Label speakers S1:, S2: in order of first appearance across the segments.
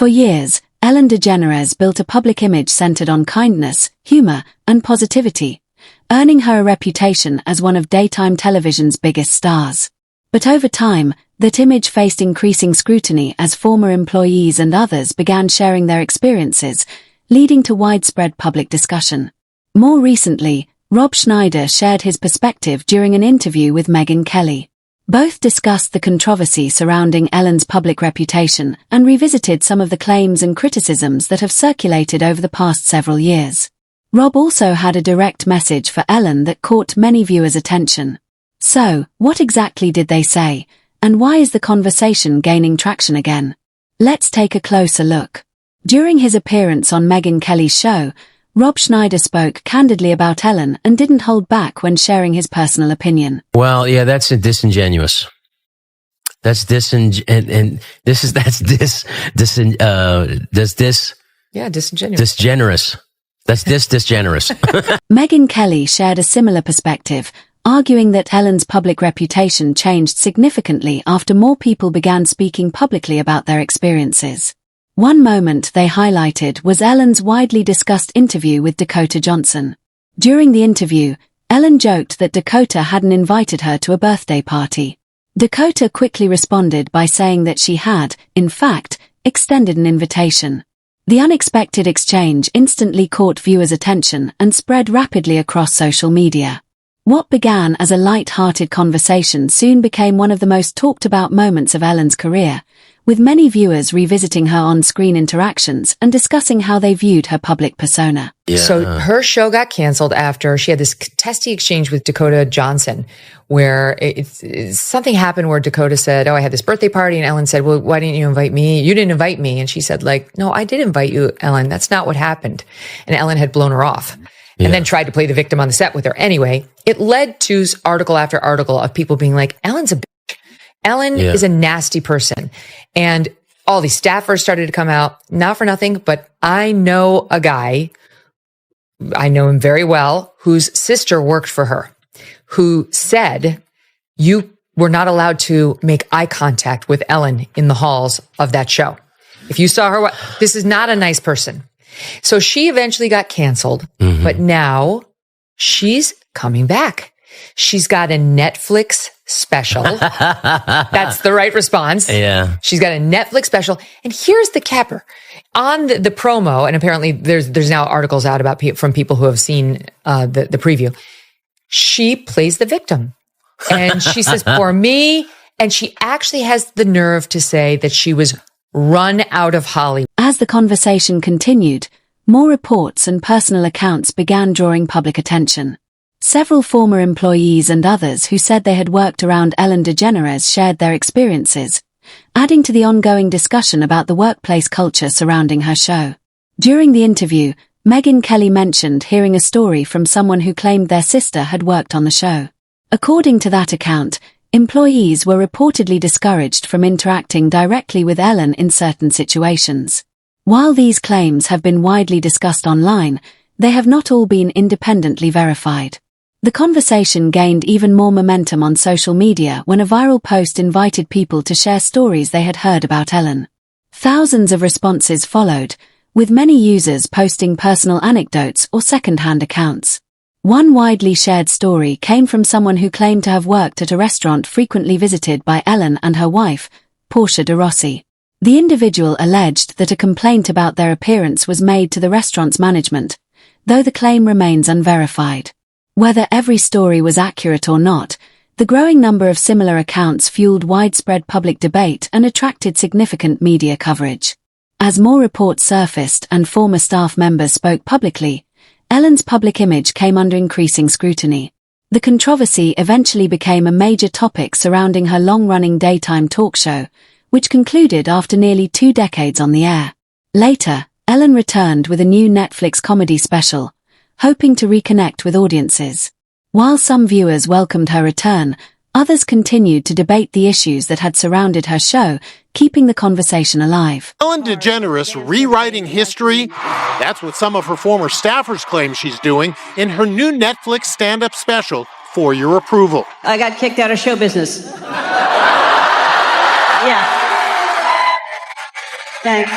S1: For years, Ellen DeGeneres built a public image centered on kindness, humor, and positivity, earning her a reputation as one of daytime television's biggest stars. But over time, that image faced increasing scrutiny as former employees and others began sharing their experiences, leading to widespread public discussion. More recently, Rob Schneider shared his perspective during an interview with Megyn Kelly. Both discussed the controversy surrounding Ellen's public reputation and revisited some of the claims and criticisms that have circulated over the past several years. Rob also had a direct message for Ellen that caught many viewers' attention. So, what exactly did they say, and why is the conversation gaining traction again? Let's take a closer look. During his appearance on Megyn Kelly's show, Rob Schneider spoke candidly about Ellen and didn't hold back when sharing his personal opinion.
S2: Well, yeah, that's disingenuous. That's disingenuous.
S1: Megyn Kelly shared a similar perspective, arguing that Ellen's public reputation changed significantly after more people began speaking publicly about their experiences. One moment they highlighted was Ellen's widely discussed interview with Dakota Johnson. During the interview, Ellen joked that Dakota hadn't invited her to a birthday party. Dakota quickly responded by saying that she had, in fact, extended an invitation. The unexpected exchange instantly caught viewers' attention and spread rapidly across social media. What began as a light-hearted conversation soon became one of the most talked-about moments of Ellen's career, with many viewers revisiting her on-screen interactions and discussing how they viewed her public persona.
S3: Yeah. So her show got canceled after she had this testy exchange with Dakota Johnson, where something happened where Dakota said, "Oh, I had this birthday party," and Ellen said, "Well, why didn't you invite me? You didn't invite me." And she said, "No, I did invite you, Ellen. That's not what happened." And Ellen had blown her off. Yeah. And then tried to play the victim on the set with her. Anyway, it led to article after article of people being like, "Ellen's a bitch. Ellen is a nasty person." And all these staffers started to come out, not for nothing, but I know a guy, I know him very well, whose sister worked for her, who said, "You were not allowed to make eye contact with Ellen in the halls of that show. If you saw her, this is not a nice person." So she eventually got canceled, but now she's coming back. She's got a Netflix special. That's the right response.
S2: Yeah.
S3: She's got a Netflix special. And here's the capper. On the promo, and apparently there's now articles out about from people who have seen the preview. She plays the victim. And she says, "Poor me." And she actually has the nerve to say that she was run out of Hollywood.
S1: As the conversation continued, more reports and personal accounts began drawing public attention. Several former employees and others who said they had worked around Ellen DeGeneres shared their experiences, adding to the ongoing discussion about the workplace culture surrounding her show. During the interview, Megyn Kelly mentioned hearing a story from someone who claimed their sister had worked on the show. According to that account, employees were reportedly discouraged from interacting directly with Ellen in certain situations. While these claims have been widely discussed online, they have not all been independently verified. The conversation gained even more momentum on social media when a viral post invited people to share stories they had heard about Ellen. Thousands of responses followed, with many users posting personal anecdotes or second-hand accounts. One widely shared story came from someone who claimed to have worked at a restaurant frequently visited by Ellen and her wife, Portia de Rossi. The individual alleged that a complaint about their appearance was made to the restaurant's management, though the claim remains unverified. Whether every story was accurate or not, the growing number of similar accounts fueled widespread public debate and attracted significant media coverage. As more reports surfaced and former staff members spoke publicly, Ellen's public image came under increasing scrutiny. The controversy eventually became a major topic surrounding her long-running daytime talk show, which concluded after nearly 2 decades on the air. Later, Ellen returned with a new Netflix comedy special, hoping to reconnect with audiences. While some viewers welcomed her return, others continued to debate the issues that had surrounded her show, keeping the conversation alive.
S4: Ellen DeGeneres rewriting history? That's what some of her former staffers claim she's doing in her new Netflix stand-up special, For Your Approval.
S5: I got kicked out of show business. Yeah. Thanks.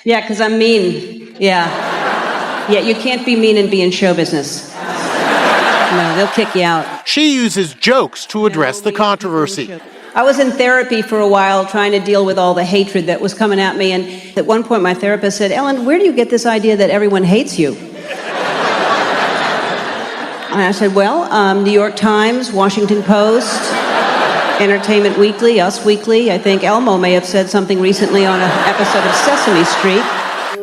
S5: Yeah, because I'm mean. Yeah. Yeah, you can't be mean and be in show business. No, they'll kick you out.
S4: She uses jokes to address the controversy.
S5: I was in therapy for a while trying to deal with all the hatred that was coming at me. And at one point, my therapist said, Ellen, where do you get this idea that everyone hates you? And I said, well, New York Times, Washington Post, Entertainment Weekly, Us Weekly. I think Elmo may have said something recently on an episode of Sesame Street.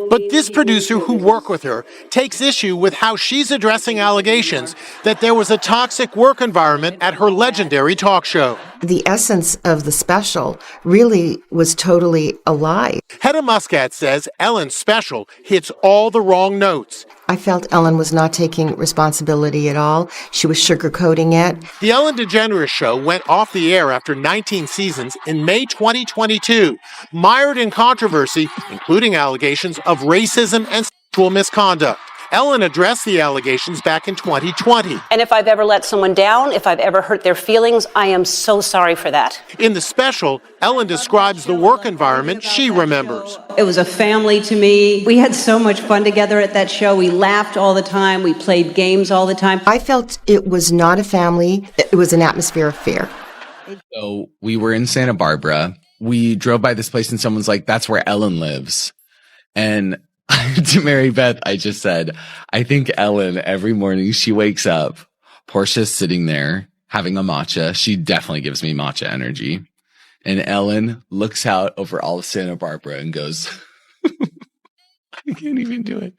S4: But this producer who worked with her takes issue with how she's addressing allegations that there was a toxic work environment at her legendary talk show.
S6: The essence of the special really was totally a lie.
S4: Hedda Muscat says Ellen's special hits all the wrong notes.
S6: I felt Ellen was not taking responsibility at all. She was sugarcoating it.
S4: The Ellen DeGeneres show went off the air after 19 seasons in May 2022, mired in controversy, including allegations of racism and sexual misconduct. Ellen addressed the allegations back in 2020.
S5: And if I've ever let someone down, if I've ever hurt their feelings, I am so sorry for that.
S4: In the special, Ellen describes the work environment she remembers.
S5: It was a family to me. We had so much fun together at that show. We laughed all the time. We played games all the time.
S6: I felt it was not a family. It was an atmosphere of fear.
S7: So we were in Santa Barbara. We drove by this place and someone's like, that's where Ellen lives. And to Mary Beth, I just said, I think Ellen, every morning she wakes up, Portia's sitting there having a matcha. She definitely gives me matcha energy. And Ellen looks out over all of Santa Barbara and goes, I can't even do it.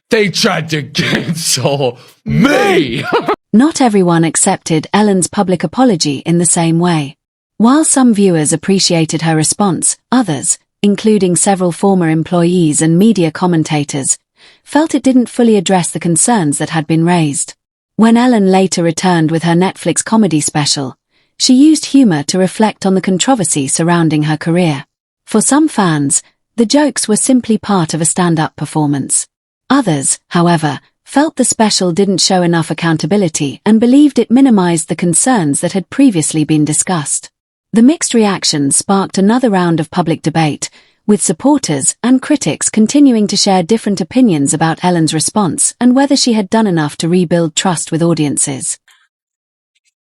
S7: They tried to cancel me.
S1: Not everyone accepted Ellen's public apology in the same way. While some viewers appreciated her response, others, including several former employees and media commentators, felt it didn't fully address the concerns that had been raised. When Ellen later returned with her Netflix comedy special, she used humor to reflect on the controversy surrounding her career. For some fans, the jokes were simply part of a stand-up performance. Others, however, felt the special didn't show enough accountability and believed it minimized the concerns that had previously been discussed. The mixed reactions sparked another round of public debate, with supporters and critics continuing to share different opinions about Ellen's response and whether she had done enough to rebuild trust with audiences.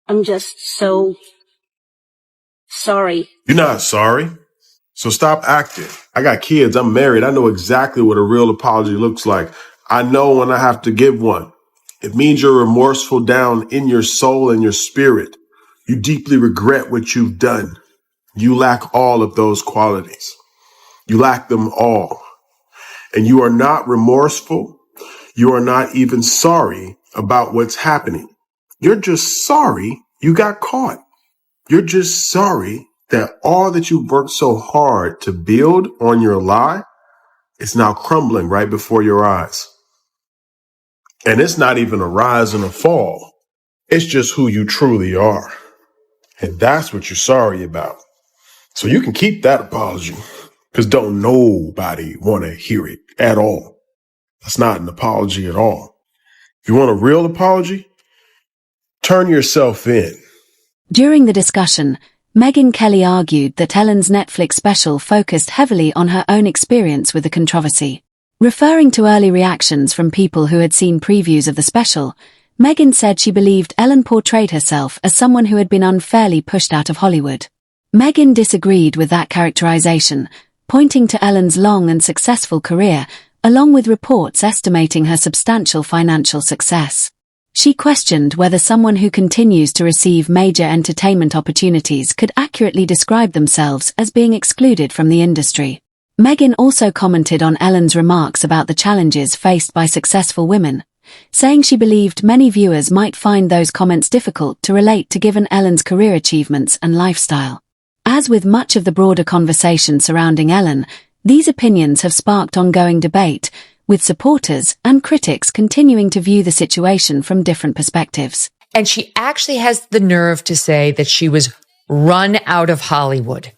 S5: I'm just so sorry.
S8: You're not sorry. So stop acting. I got kids. I'm married. I know exactly what a real apology looks like. I know when I have to give one. It means you're remorseful down in your soul and your spirit. You deeply regret what you've done. You lack all of those qualities. You lack them all. And you are not remorseful. You are not even sorry about what's happening. You're just sorry you got caught. You're just sorry that all that you've worked so hard to build on your lie is now crumbling right before your eyes. And it's not even a rise and a fall. It's just who you truly are. And that's what you're sorry about. So you can keep that apology, because don't nobody want to hear it at all. That's not an apology at all. If you want a real apology, turn yourself in.
S1: During the discussion, Megyn Kelly argued that Ellen's Netflix special focused heavily on her own experience with the controversy. Referring to early reactions from people who had seen previews of the special, Megyn said she believed Ellen portrayed herself as someone who had been unfairly pushed out of Hollywood. Megyn disagreed with that characterization, pointing to Ellen's long and successful career, along with reports estimating her substantial financial success. She questioned whether someone who continues to receive major entertainment opportunities could accurately describe themselves as being excluded from the industry. Megyn also commented on Ellen's remarks about the challenges faced by successful women, saying she believed many viewers might find those comments difficult to relate to given Ellen's career achievements and lifestyle. As with much of the broader conversation surrounding Ellen, these opinions have sparked ongoing debate, with supporters and critics continuing to view the situation from different perspectives.
S3: And she actually has the nerve to say that she was run out of Hollywood.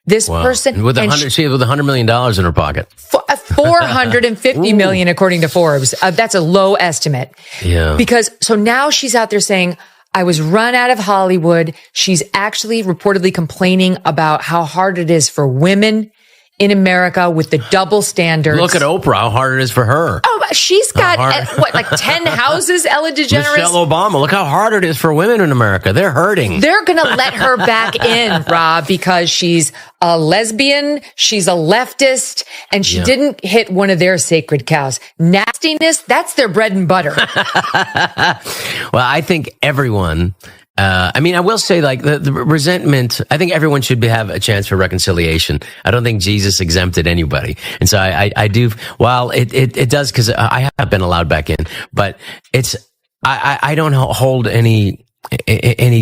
S3: This person
S2: with $100 million in her pocket,
S3: $450 million according to Forbes. That's a low estimate.
S2: Yeah.
S3: Because so now she's out there saying, I was run out of Hollywood. She's actually reportedly complaining about how hard it is for women in America with the double standards.
S2: Look at Oprah, how hard it is for her.
S3: Oh, she's got, like 10 houses, Ellen DeGeneres?
S2: Michelle Obama, look how hard it is for women in America. They're hurting.
S3: They're going to let her back in, Rob, because she's a lesbian, she's a leftist, and she didn't hit one of their sacred cows. Nastiness, that's their bread and butter.
S2: Well, I think everyone... I mean, I will say, like, the resentment, I think everyone should have a chance for reconciliation. I don't think Jesus exempted anybody. And so I do, while it does, because I have been allowed back in, but I don't hold any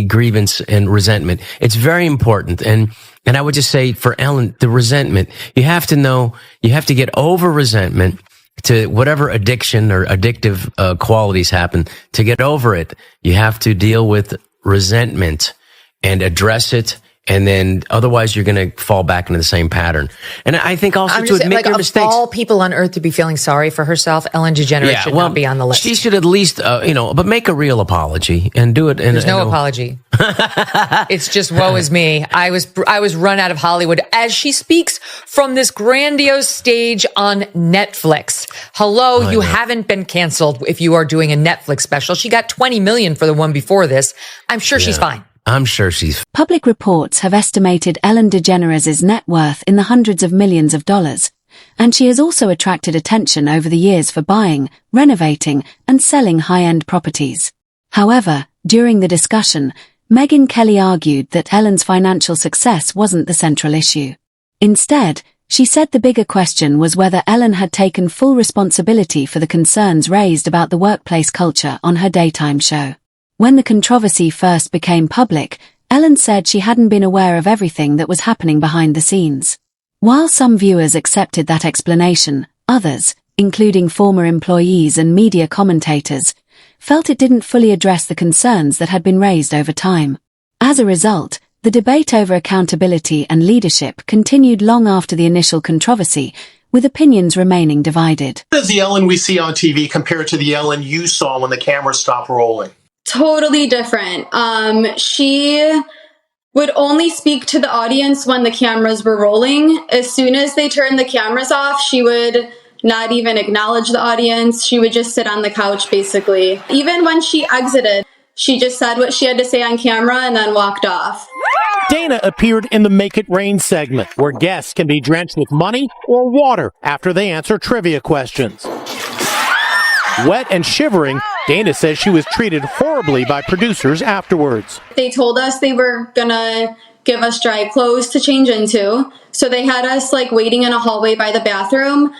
S2: grievance and resentment. It's very important. And I would just say for Ellen, the resentment, you have to get over resentment. To whatever addiction or addictive qualities happen, to get over it, you have to deal with resentment and address it. And then otherwise you're going to fall back into the same pattern. And I think also to admit your mistakes.
S3: Of all people on earth to be feeling sorry for herself, Ellen DeGeneres should not be on the list.
S2: She should at least, but make a real apology and do it.
S3: There's no apology. It's just woe is me. I was run out of Hollywood as she speaks from this grandiose stage on Netflix. Hello, you haven't been canceled if you are doing a Netflix special. She got 20 million for the one before this. I'm sure she's fine.
S2: I'm sure she's...
S1: Public reports have estimated Ellen DeGeneres' net worth in the hundreds of millions of dollars, and she has also attracted attention over the years for buying, renovating, and selling high-end properties. However, during the discussion, Megyn Kelly argued that Ellen's financial success wasn't the central issue. Instead, she said the bigger question was whether Ellen had taken full responsibility for the concerns raised about the workplace culture on her daytime show. When the controversy first became public, Ellen said she hadn't been aware of everything that was happening behind the scenes. While some viewers accepted that explanation, others, including former employees and media commentators, felt it didn't fully address the concerns that had been raised over time. As a result, the debate over accountability and leadership continued long after the initial controversy, with opinions remaining divided.
S4: How does the Ellen we see on TV compare to the Ellen you saw when the camera stopped rolling?
S9: Totally different. She would only speak to the audience when the cameras were rolling. As soon as they turned the cameras off, she would not even acknowledge the audience. She would just sit on the couch, basically. Even when she exited, she just said what she had to say on camera and then walked off.
S4: Dana appeared in the Make It Rain segment, where guests can be drenched with money or water after they answer trivia questions. Wet and shivering, Dana says she was treated horribly by producers afterwards.
S9: They told us they were gonna give us dry clothes to change into, so they had us waiting in a hallway by the bathroom,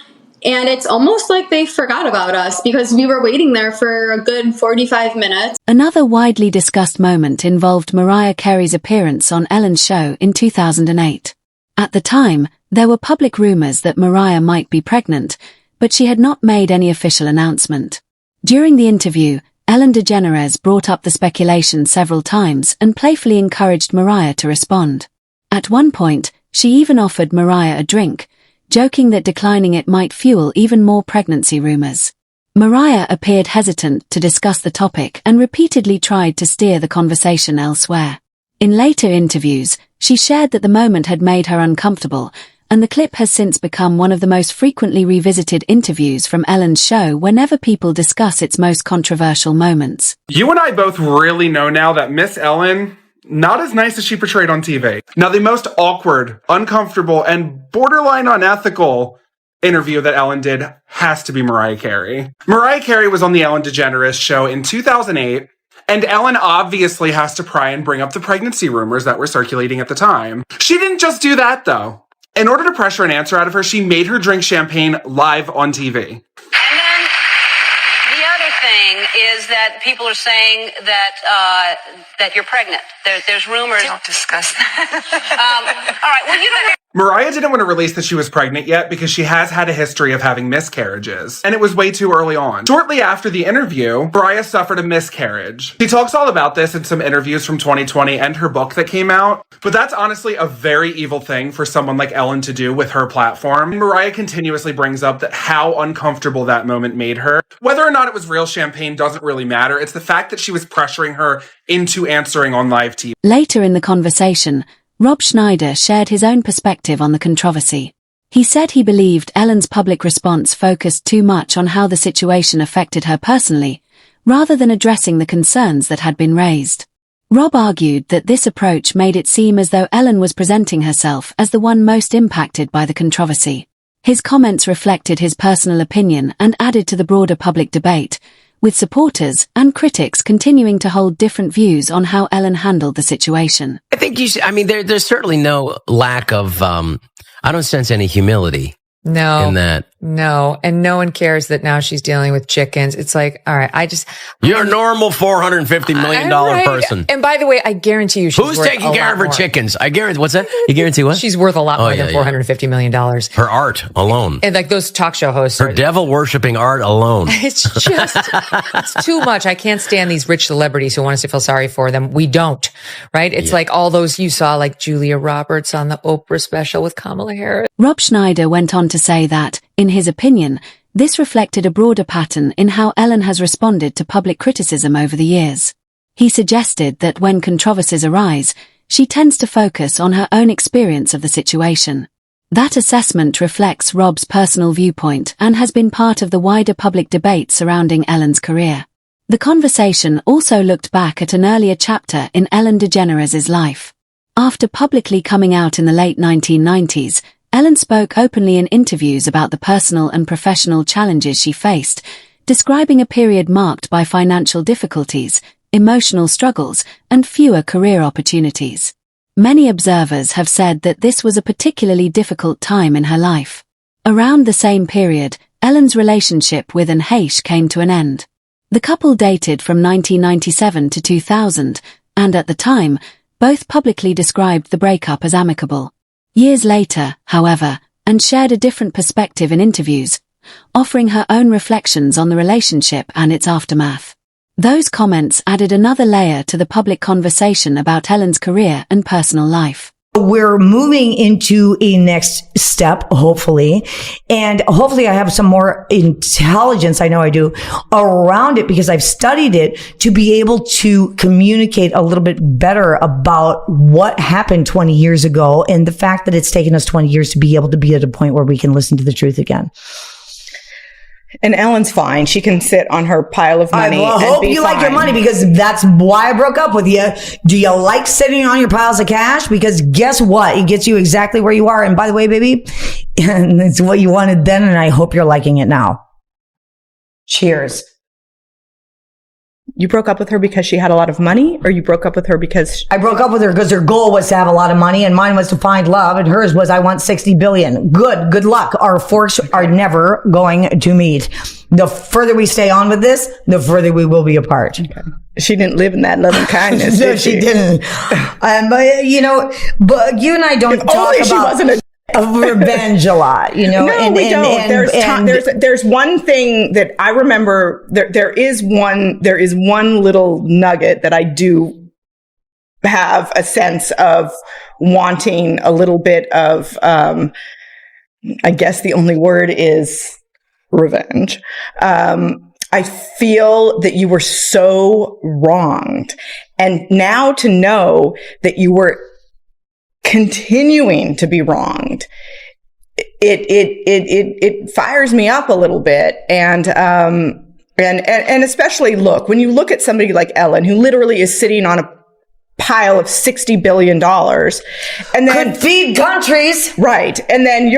S9: and it's almost like they forgot about us because we were waiting there for a good 45 minutes.
S1: Another widely discussed moment involved Mariah Carey's appearance on Ellen's show in 2008. At the time, there were public rumors that Mariah might be pregnant, but she had not made any official announcement. During the interview, Ellen DeGeneres brought up the speculation several times and playfully encouraged Mariah to respond. At one point, she even offered Mariah a drink, joking that declining it might fuel even more pregnancy rumors. Mariah appeared hesitant to discuss the topic and repeatedly tried to steer the conversation elsewhere. In later interviews, she shared that the moment had made her uncomfortable, and the clip has since become one of the most frequently revisited interviews from Ellen's show whenever people discuss its most controversial moments.
S10: You and I both really know now that Miss Ellen, not as nice as she portrayed on TV. Now, the most awkward, uncomfortable, and borderline unethical interview that Ellen did has to be Mariah Carey. Mariah Carey was on the Ellen DeGeneres show in 2008, and Ellen obviously has to pry and bring up the pregnancy rumors that were circulating at the time. She didn't just do that, though. In order to pressure an answer out of her, she made her drink champagne live on TV.
S11: And then the other thing is that people are saying that you're pregnant. There's rumors.
S12: Don't discuss that.
S11: All right. Well, you don't.
S10: Mariah didn't want to release that she was pregnant yet because she has had a history of having miscarriages, and it was way too early on. Shortly after the interview, Mariah suffered a miscarriage. She talks all about this in some interviews from 2020 and her book that came out, but that's honestly a very evil thing for someone like Ellen to do with her platform. Mariah continuously brings up that how uncomfortable that moment made her. Whether or not it was real champagne doesn't really matter. It's the fact that she was pressuring her into answering on live TV.
S1: Later in the conversation, Rob Schneider shared his own perspective on the controversy. He said he believed Ellen's public response focused too much on how the situation affected her personally, rather than addressing the concerns that had been raised. Rob argued that this approach made it seem as though Ellen was presenting herself as the one most impacted by the controversy. His comments reflected his personal opinion and added to the broader public debate, with supporters and critics continuing to hold different views on how Ellen handled the situation.
S2: I think there's certainly no lack of, I don't sense any humility.
S3: No,
S2: in that.
S3: No. And no one cares that now she's dealing with chickens. It's like, all right,
S2: you're a normal $450 million person.
S3: And by the way, I guarantee you she's
S2: who's
S3: worth
S2: taking care of her
S3: more.
S2: chickens? I guarantee, what's that? You guarantee what?
S3: She's worth a lot more than $450 million.
S2: Her art alone.
S3: And like those talk show hosts.
S2: Her devil worshipping art alone.
S3: It's just, it's too much. I can't stand these rich celebrities who want us to feel sorry for them. We don't, right? It's like all those you saw, like Julia Roberts on the Oprah special with Kamala Harris.
S1: Rob Schneider went on to say that, in his opinion, this reflected a broader pattern in how Ellen has responded to public criticism over the years. He suggested that when controversies arise, she tends to focus on her own experience of the situation. That assessment reflects Rob's personal viewpoint and has been part of the wider public debate surrounding Ellen's career. The conversation also looked back at an earlier chapter in Ellen DeGeneres' life. After publicly coming out in the late 1990s, Ellen spoke openly in interviews about the personal and professional challenges she faced, describing a period marked by financial difficulties, emotional struggles, and fewer career opportunities. Many observers have said that this was a particularly difficult time in her life. Around the same period, Ellen's relationship with Heish came to an end. The couple dated from 1997 to 2000, and at the time, both publicly described the breakup as amicable. Years later, however, and shared a different perspective in interviews, offering her own reflections on the relationship and its aftermath. Those comments added another layer to the public conversation about Ellen's career and personal life.
S13: We're moving into a next step, hopefully. And hopefully I have some more intelligence, I know I do, around it because I've studied it to be able to communicate a little bit better about what happened 20 years ago and the fact that it's taken us 20 years to be able to be at a point where we can listen to the truth again.
S14: And Ellen's fine. She can sit on her pile of money.
S13: I hope you like your money because that's why I broke up with you. Do you like sitting on your piles of cash? Because guess what? It gets you exactly where you are. And by the way, baby, it's what you wanted then. And I hope you're liking it now. Cheers.
S14: You broke up with her because she had a lot of money, or you broke up with her because...
S13: I broke up with her because her goal was to have a lot of money and mine was to find love and hers was I want 60 billion. Good luck. Our forks are never going to meet. The further we stay on with this, the further we will be apart.
S14: Okay. She didn't live in that loving kindness.
S13: No, she didn't. But you and I don't talk about...
S14: She wasn't
S13: of revenge a lot, you know.
S14: No, we don't. There's one thing that I remember. There is one little nugget that I do have a sense of wanting a little bit of. I guess the only word is revenge. I feel that you were so wronged, and now to know that you were continuing to be wronged, it fires me up a little bit. And especially when you look at somebody like Ellen, who literally is sitting on a pile of $60 billion and then
S13: could feed countries.
S14: Right. And then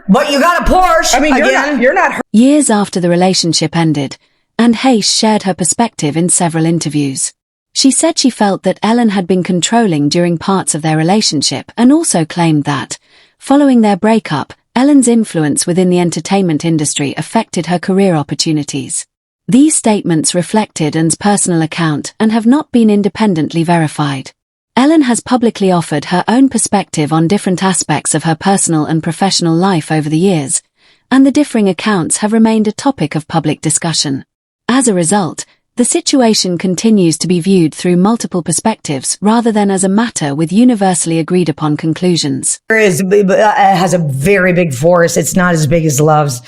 S13: but you got a Porsche.
S14: I mean, you're not her.
S1: Years after the relationship ended, Heish shared her perspective in several interviews. She said she felt that Ellen had been controlling during parts of their relationship and also claimed that, following their breakup, Ellen's influence within the entertainment industry affected her career opportunities. These statements reflected Ellen's personal account and have not been independently verified. Ellen has publicly offered her own perspective on different aspects of her personal and professional life over the years, and the differing accounts have remained a topic of public discussion. As a result, The situation continues to be viewed through multiple perspectives rather than as a matter with universally agreed upon conclusions.
S13: It has a very big force. It's not as big as Love's,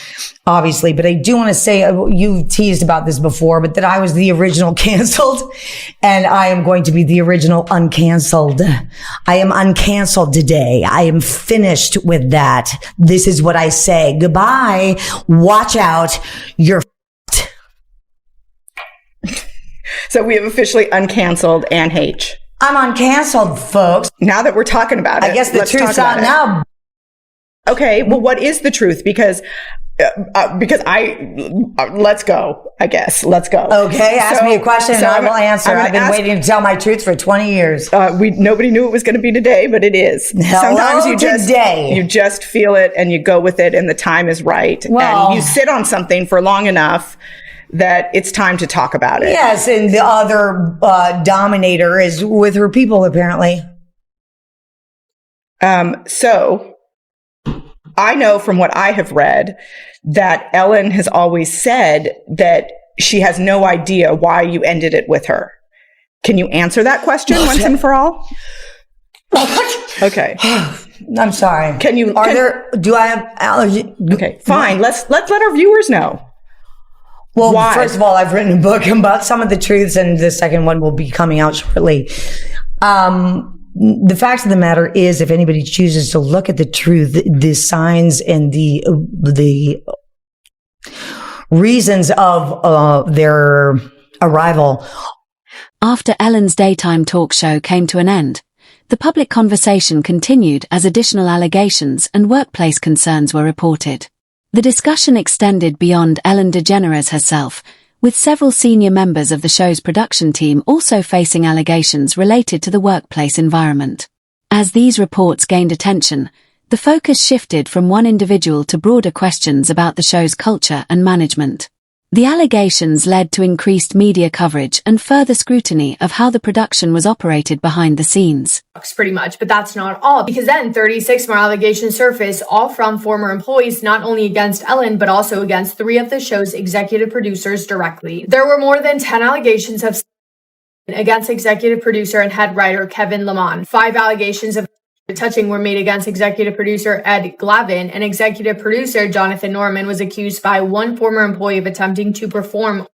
S13: obviously, but I do want to say, you teased about this before, but that I was the original canceled, and I am going to be the original uncanceled. I am uncanceled today. I am finished with that. This is what I say. Goodbye. Watch out. You're
S14: So we have officially uncanceled Anne H.
S13: I'm uncanceled, folks.
S14: Now that we're talking about it,
S13: I guess the truth's out now.
S14: Okay, well, what is the truth? Because let's go, I guess. Let's go.
S13: Okay, ask me a question and I will answer. I've been waiting to tell my truth for 20 years.
S14: Nobody knew it was going to be today, but it is. Sometimes you just feel it and you go with it and the time is right.
S13: Well,
S14: and you sit on something for long enough that it's time to talk about it.
S13: Yes, and the other dominator is with her people, apparently.
S14: So I know from what I have read that Ellen has always said that she has no idea why you ended it with her. Can you answer that question once and for all? Okay.
S13: I'm sorry. Do I have allergy?
S14: Okay, fine. Let's let our viewers know.
S13: Well,
S14: why?
S13: First of all, I've written a book about some of the truths, and the second one will be coming out shortly. The fact of the matter is, if anybody chooses to look at the truth, the signs and the reasons of their arrival.
S1: After Ellen's daytime talk show came to an end, the public conversation continued as additional allegations and workplace concerns were reported. The discussion extended beyond Ellen DeGeneres herself, with several senior members of the show's production team also facing allegations related to the workplace environment. As these reports gained attention, the focus shifted from one individual to broader questions about the show's culture and management. The allegations led to increased media coverage and further scrutiny of how the production was operated behind the scenes.
S15: Pretty much, but that's not all, because then 36 more allegations surfaced, all from former employees, not only against Ellen, but also against 3 of the show's executive producers directly. There were more than 10 allegations of against executive producer and head writer Kevin Lemon. 5 allegations of touching were made against executive producer Ed Glavin, and executive producer Jonathan Norman was accused by one former employee of attempting to perform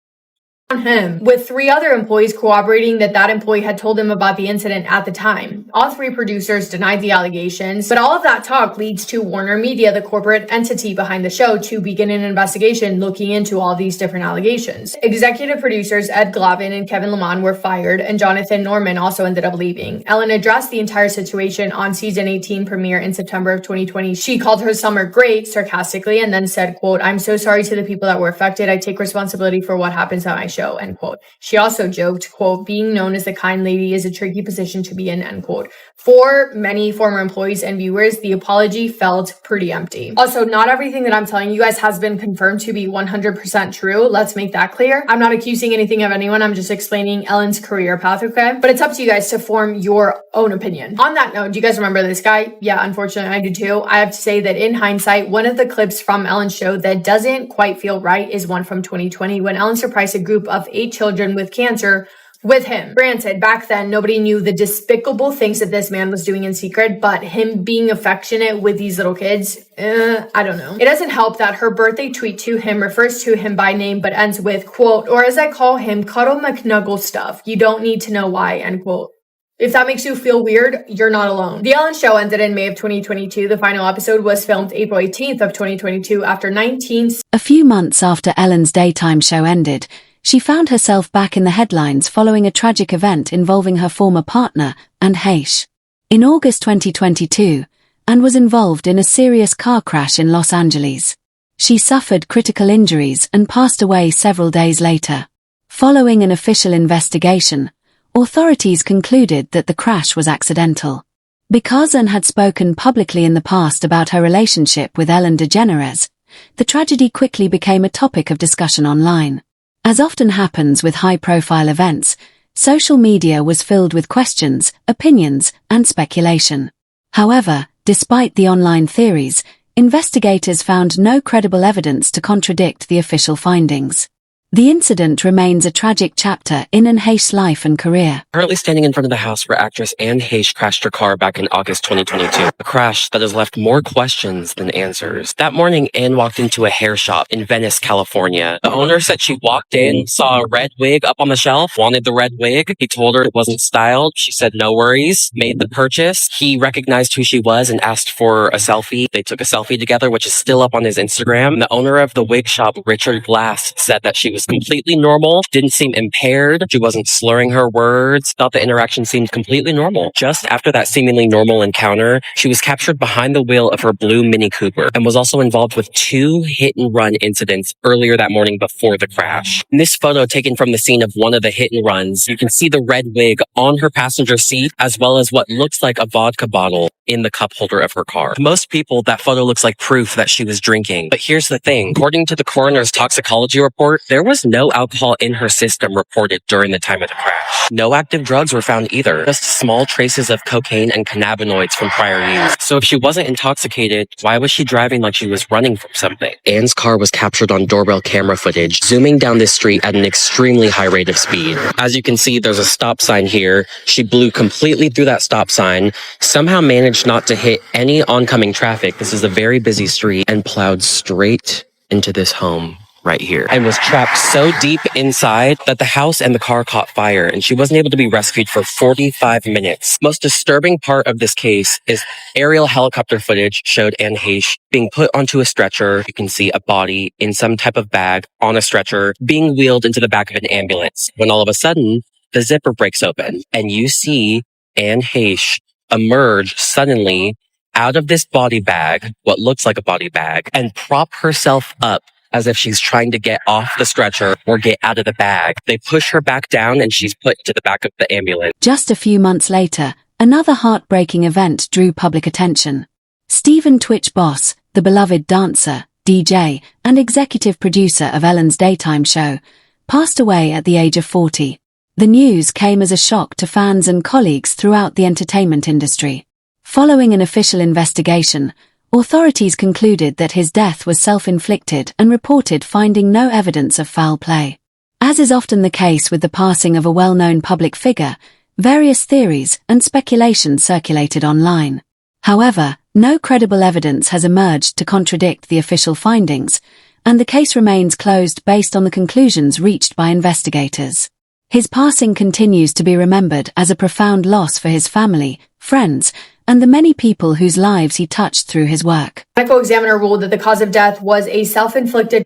S15: on him, with 3 other employees corroborating that employee had told him about the incident at the time. All 3 producers denied the allegations, but all of that talk leads to Warner Media, the corporate entity behind the show, to begin an investigation looking into all these different allegations. Executive producers Ed Glavin and Kevin Lemon were fired, and Jonathan Norman also ended up leaving. Ellen addressed the entire situation on season 18 premiere in September of 2020. She called her summer great, sarcastically, and then said, quote, "I'm so sorry to the people that were affected. I take responsibility for what happens on my show." End quote. She also joked, quote, "Being known as the kind lady is a tricky position to be in," end quote. For many former employees and viewers, the apology felt pretty empty. Also, not everything that I'm telling you guys has been confirmed to be 100% true. Let's make that clear. I'm not accusing anything of anyone. I'm just explaining Ellen's career path, okay? But it's up to you guys to form your own opinion. On that note, do you guys remember this guy? Yeah, unfortunately, I do too. I have to say that in hindsight, one of the clips from Ellen's show that doesn't quite feel right is one from 2020 when Ellen surprised a group of 8 children with cancer with him. Granted, back then, nobody knew the despicable things that this man was doing in secret, but him being affectionate with these little kids, I don't know. It doesn't help that her birthday tweet to him refers to him by name, but ends with, quote, "Or as I call him, Cuddle McNuggle stuff. You don't need to know why," end quote. If that makes you feel weird, you're not alone. The Ellen Show ended in May of 2022. The final episode was filmed April 18th of 2022 after 19...
S1: A few months after Ellen's daytime show ended, she found herself back in the headlines following a tragic event involving her former partner, Anne Heche. In August 2022, Anne was involved in a serious car crash in Los Angeles. She suffered critical injuries and passed away several days later. Following an official investigation, authorities concluded that the crash was accidental. Because Anne had spoken publicly in the past about her relationship with Ellen DeGeneres, the tragedy quickly became a topic of discussion online. As often happens with high-profile events, social media was filled with questions, opinions, and speculation. However, despite the online theories, investigators found no credible evidence to contradict the official findings. The incident remains a tragic chapter in Anne Heche's life and career.
S16: Currently standing in front of the house where actress Anne Heche crashed her car back in August 2022. A crash that has left more questions than answers. That morning, Anne walked into a hair shop in Venice, California. The owner said she walked in, saw a red wig up on the shelf, wanted the red wig. He told her it wasn't styled. She said no worries, made the purchase. He recognized who she was and asked for a selfie. They took a selfie together, which is still up on his Instagram. The owner of the wig shop, Richard Glass, said that she was completely normal, didn't seem impaired, she wasn't slurring her words, thought the interaction seemed completely normal. Just after that seemingly normal encounter, she was captured behind the wheel of her blue Mini Cooper and was also involved with 2 hit-and-run incidents earlier that morning before the crash. In this photo taken from the scene of one of the hit-and-runs, you can see the red wig on her passenger seat as well as what looks like a vodka bottle in the cup holder of her car. To most people, that photo looks like proof that she was drinking. But here's the thing. According to the coroner's toxicology report, there was no alcohol in her system reported during the time of the crash. No active drugs were found either. Just small traces of cocaine and cannabinoids from prior use. So if she wasn't intoxicated, why was she driving like she was running from something? Anne's car was captured on doorbell camera footage, zooming down this street at an extremely high rate of speed. As you can see, there's a stop sign here. She blew completely through that stop sign, somehow managed not to hit any oncoming traffic. This is a very busy street, and plowed straight into this home right here and was trapped so deep inside that the house and the car caught fire and she wasn't able to be rescued for 45 minutes. Most disturbing part of this case is aerial helicopter footage showed Anne Heche being put onto a stretcher. You can see a body in some type of bag on a stretcher being wheeled into the back of an ambulance when all of a sudden the zipper breaks open and you see Anne Heche emerge suddenly out of this body bag, what looks like a body bag, and prop herself up as if she's trying to get off the stretcher or get out of the bag. They push her back down and she's put to the back of the ambulance.
S1: Just a few months later, another heartbreaking event drew public attention. Stephen Twitch Boss, the beloved dancer, DJ, and executive producer of Ellen's daytime show, passed away at the age of 40. The news came as a shock to fans and colleagues throughout the entertainment industry. Following an official investigation, authorities concluded that his death was self-inflicted and reported finding no evidence of foul play. As is often the case with the passing of a well-known public figure, various theories and speculation circulated online. However, no credible evidence has emerged to contradict the official findings, and the case remains closed based on the conclusions reached by investigators. His passing continues to be remembered as a profound loss for his family, friends, and the many people whose lives he touched through his work.
S15: The medical examiner ruled that the cause of death was a self-inflicted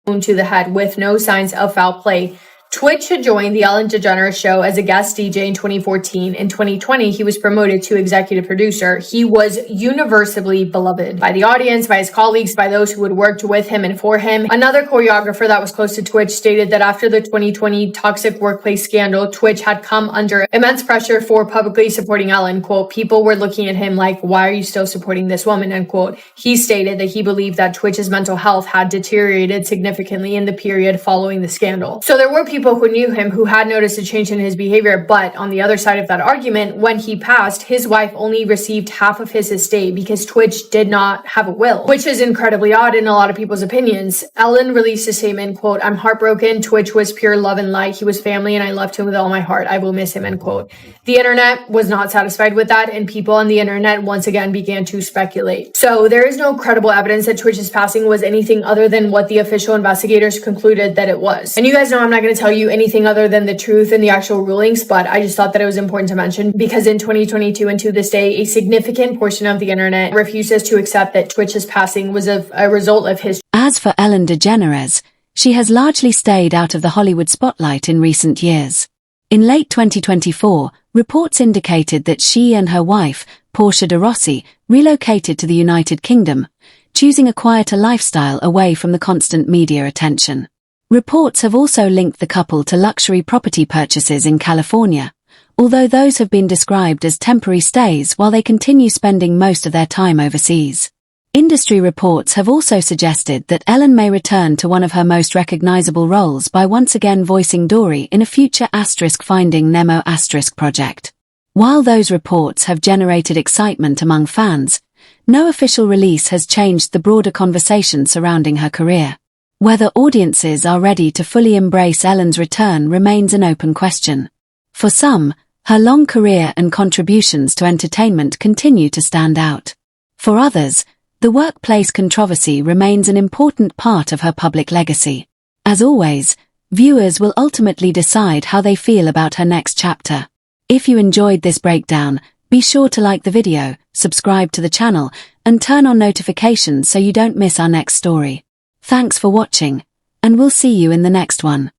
S15: wound to the head with no signs of foul play. Twitch had joined the Ellen DeGeneres show as a guest DJ in 2014. In 2020, he was promoted to executive producer. He was universally beloved by the audience, by his colleagues, by those who had worked with him and for him. Another choreographer that was close to Twitch stated that after the 2020 toxic workplace scandal, Twitch had come under immense pressure for publicly supporting Ellen. Quote, people were looking at him like, why are you still supporting this woman? End quote. He stated that he believed that Twitch's mental health had deteriorated significantly in the period following the scandal. So there were people who knew him who had noticed a change in his behavior, but on the other side of that argument, when he passed, his wife only received half of his estate because Twitch did not have a will, which is incredibly odd in a lot of people's opinions. Ellen released a statement, quote, I'm heartbroken. Twitch was pure love and light. He was family and I loved him with all my heart. I will miss him, end quote. The internet was not satisfied with that, and people on the internet once again began to speculate. So there is no credible evidence that Twitch's passing was anything other than what the official investigators concluded that it was. And you guys know I'm not going to tell you anything other than the truth and the actual rulings, but I just thought that it was important to mention because in 2022 and to this day, a significant portion of the internet refuses to accept that Twitch's passing was a result of his.
S1: As for Ellen DeGeneres, she has largely stayed out of the Hollywood spotlight in recent years. In late 2024, reports indicated that she and her wife, Portia de Rossi, relocated to the United Kingdom, choosing a quieter lifestyle away from the constant media attention. Reports have also linked the couple to luxury property purchases in California, although those have been described as temporary stays while they continue spending most of their time overseas. Industry reports have also suggested that Ellen may return to one of her most recognizable roles by once again voicing Dory in a future Finding Nemo project. While those reports have generated excitement among fans, no official release has changed the broader conversation surrounding her career. Whether audiences are ready to fully embrace Ellen's return remains an open question. For some, her long career and contributions to entertainment continue to stand out. For others, the workplace controversy remains an important part of her public legacy. As always, viewers will ultimately decide how they feel about her next chapter. If you enjoyed this breakdown, be sure to like the video, subscribe to the channel, and turn on notifications so you don't miss our next story. Thanks for watching, and we'll see you in the next one.